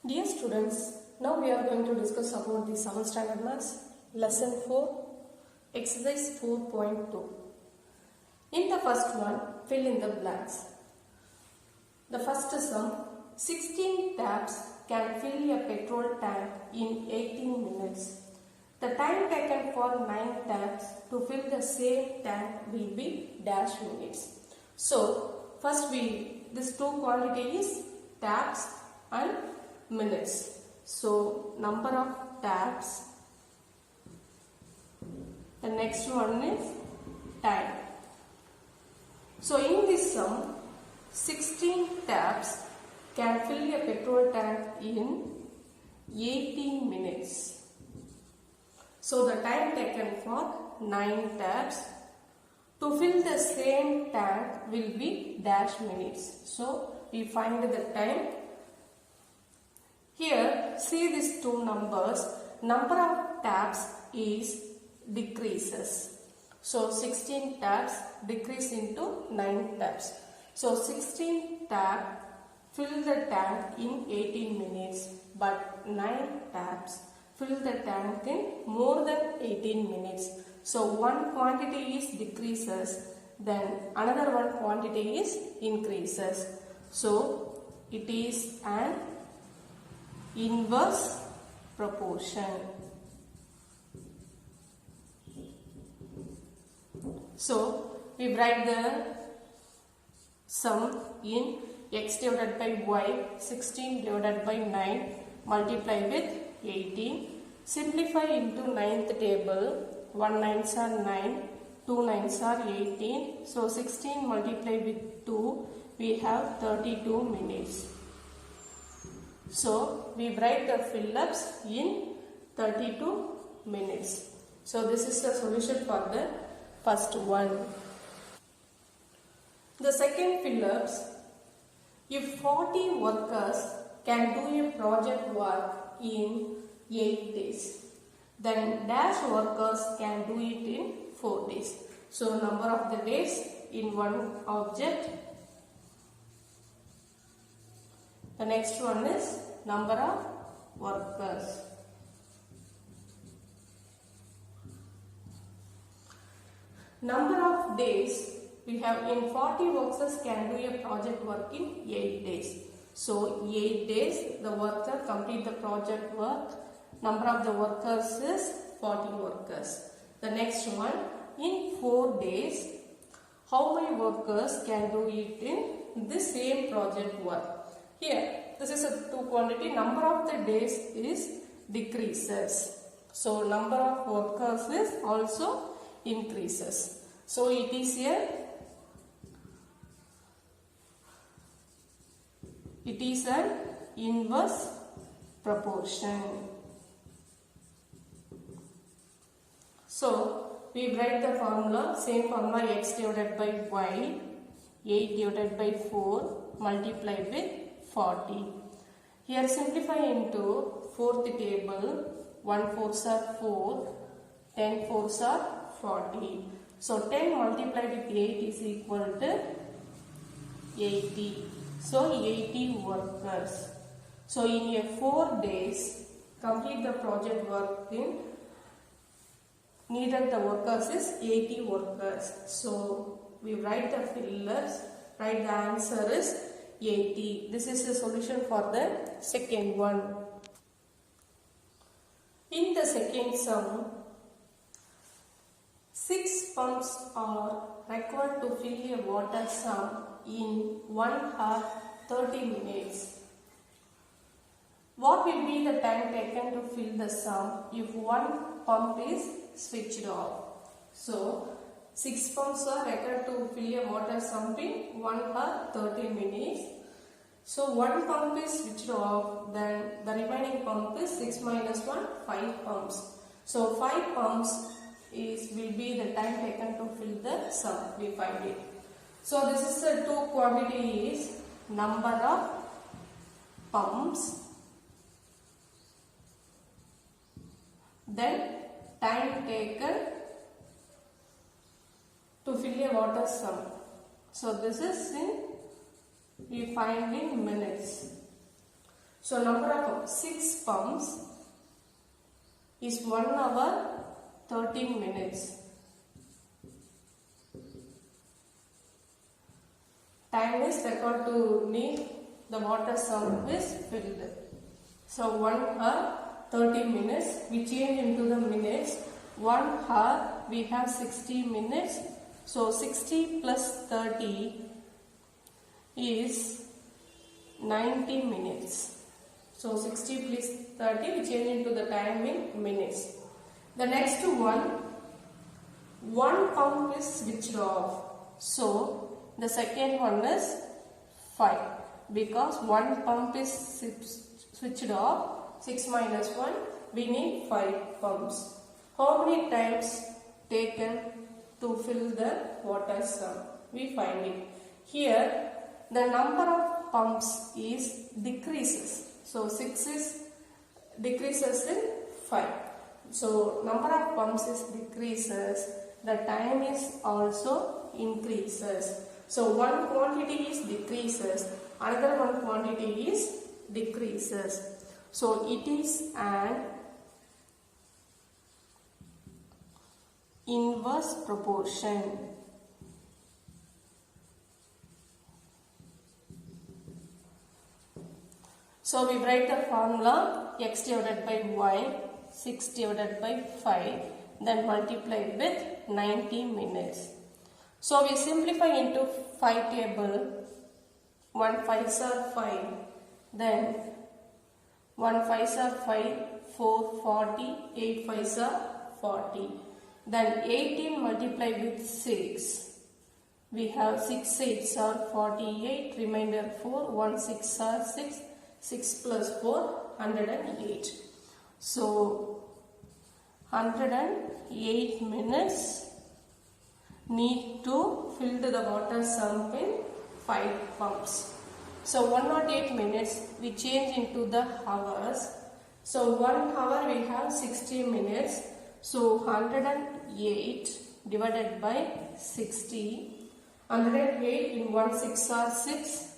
Dear students, now we are going to discuss about the 7th standard maths, lesson 4, exercise 4.2. In the first one, fill in the blanks. The first sum, 16 taps can fill a petrol tank in 18 minutes. The time taken for 9 taps to fill the same tank will be dash minutes. So, first this two quantity is taps and minutes. So, number of taps. The next one is time. So, in this sum, 16 taps can fill a petrol tank in 18 minutes. So, the time taken for 9 taps to fill the same tank will be dash minutes. So, we find the time. Here, see these two numbers. Number of taps is decreases. So, 16 taps decrease into 9 taps. So, 16 tap fill the tank in 18 minutes, but 9 taps fill the tank in more than 18 minutes. So, one quantity is decreases, then another one quantity is increases. So, it is an inverse proportion. So, we write the sum in x divided by y, 16 divided by 9, multiply with 18. Simplify into 9th table. 1 9s are 9, 2 9s are 18. So, 16 multiplied with 2, we have 32 minutes. So, we write the fill-ups in 32 minutes. So, this is the solution for the first one. The second fill-ups, if 40 workers can do a project work in 8 days, then dash workers can do it in 4 days. So, number of the days in one object. The next one is number of workers. Number of days, we have in 40 workers can do a project work in 8 days. So, 8 days the worker complete the project work. Number of the workers is 40 workers. The next one, in 4 days, how many workers can do it in the same project work? Here, this is a two quantity. Number of the days is decreases. So, number of workers is also increases. So, it is here. It is an inverse proportion. So, we write the formula, same formula, x divided by y, 8 divided by 4 multiplied with 40. Here simplify into 4th table, 1 4s are 4, 10 4s are 40. So, 10 multiplied with 8 is equal to 80. So, 80 workers. So, in a 4 days, complete the project work in needed the workers is 80 workers. So, we write the fillers, write the answer is 80. This is the solution for the second one. In the second sum, 6 pumps are required to fill a water sum in 1 hour 30 minutes. What will be the time taken to fill the sum if one pump is switched off? So, 6 pumps are required to fill a water sump in 1 hour 30 minutes. So, one pump is switched off, then the remaining pump is 6 minus 1, 5 pumps. So, 5 pumps will be the time taken to fill the sum. We find it. So, this is the two quantity is number of pumps, then time taken to fill a water sum. So, this is in we find in minutes. So number of 6 pumps is 1 hour 13 minutes. Time is required to need the water sump is filled. So 1 hour 30 minutes, we change into the minutes. 1 hour we have 60 minutes. So 60 plus 30 is 90 minutes. So 60 plus 30 we change into the time in minutes. The next one pump is switched off. So the second one is 5 because one pump is switched off. 6 minus 1, we need 5 pumps. How many times taken to fill the water sump? We find it. Here the number of pumps is decreases. So 6 is decreases in 5. So number of pumps is decreases. The time is also increases. So one quantity is decreases, another one quantity is decreases. So it is an inverse proportion. So we write the formula x divided by y, 6 divided by 5, then multiply with 90 minutes. So we simplify into 5 table. 1 5s are 5, then 1 5s are 5, 4 40, 8 5s are 40. Then 18 multiply with 6. We have 6 8s are 48, remainder 4, 1 6 are 6, 6 plus 4, 108. So 108 minutes need to fill the water sump in 5 pumps. So 108 minutes we change into the hours. So 1 hour we have 60 minutes. So 108 divided by 60. 108 in 1 6 are 6.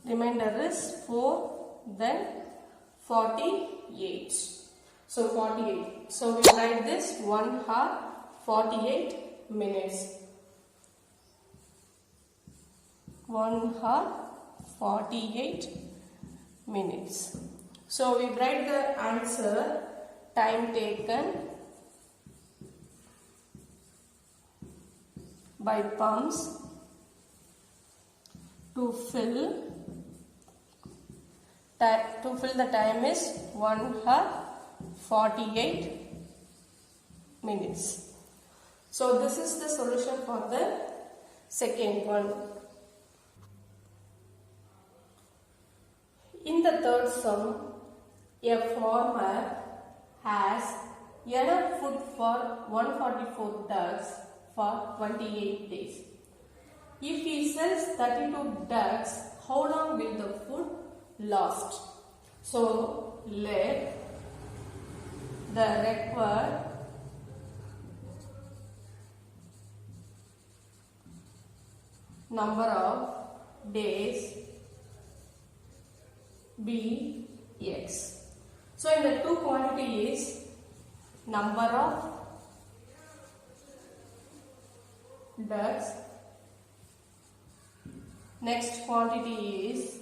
Remainder is 4. Then 48. So 48. So we write this 1 hour 48 minutes. 1 hour 48 minutes. So we write the answer. Time taken by pumps to fill the time is 1 hour 48 minutes. So this is the solution for the second one. In the third sum, a farmer has enough food for 144 ducks for 28 days. If he sells 32 ducks, how long will the food last? So let the required number of days be x. So in the two quantities, number of ducks, next quantity is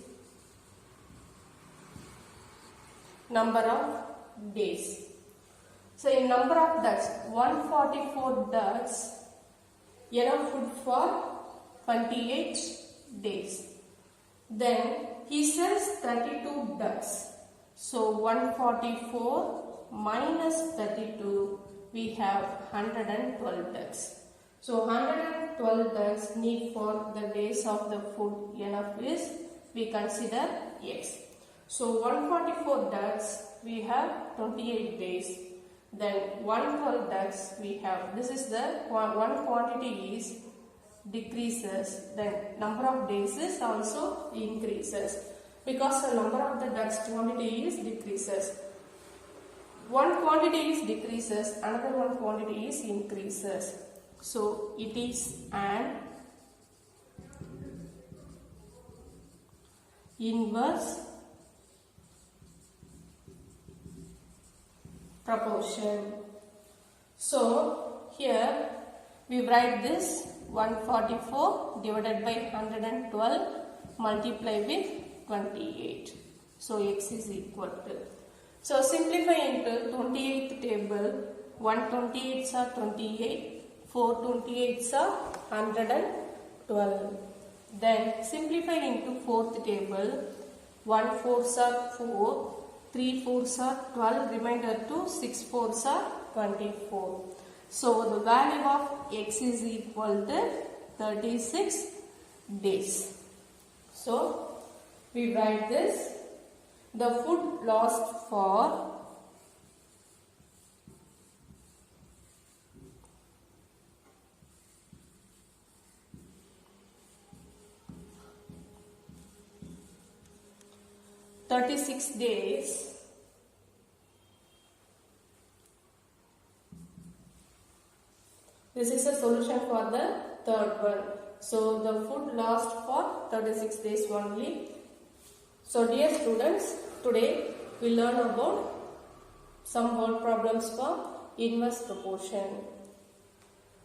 number of days. So in number of ducks, 144 ducks, enough food for 28 days. Then he sells 32 ducks. So 144 minus 32, we have 112 ducks. So 112 ducks need for the days of the food enough is we consider x. So 144 ducks we have 28 days. Then 112 ducks we have, this is the one quantity is decreases, then number of days is also increases because the number of the ducks quantity is decreases. One quantity is decreases, another one quantity is increases. So it is an inverse proportion. So here we write this 144 divided by 112 multiply with 28. So x is equal to. So simplify into 28th table. 128s are 28, 4 28s are 112. Then simplify into 4th table. 1 4s are 4, 3 4s are 12, remainder 2, 6 4s are 24. So the value of x is equal to 36 days. So we write this. The food lost for days This is a solution for the third one. So the food lost for 36 days only. So dear students, today we learn about some word problems for inverse proportion.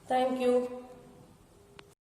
Thank you.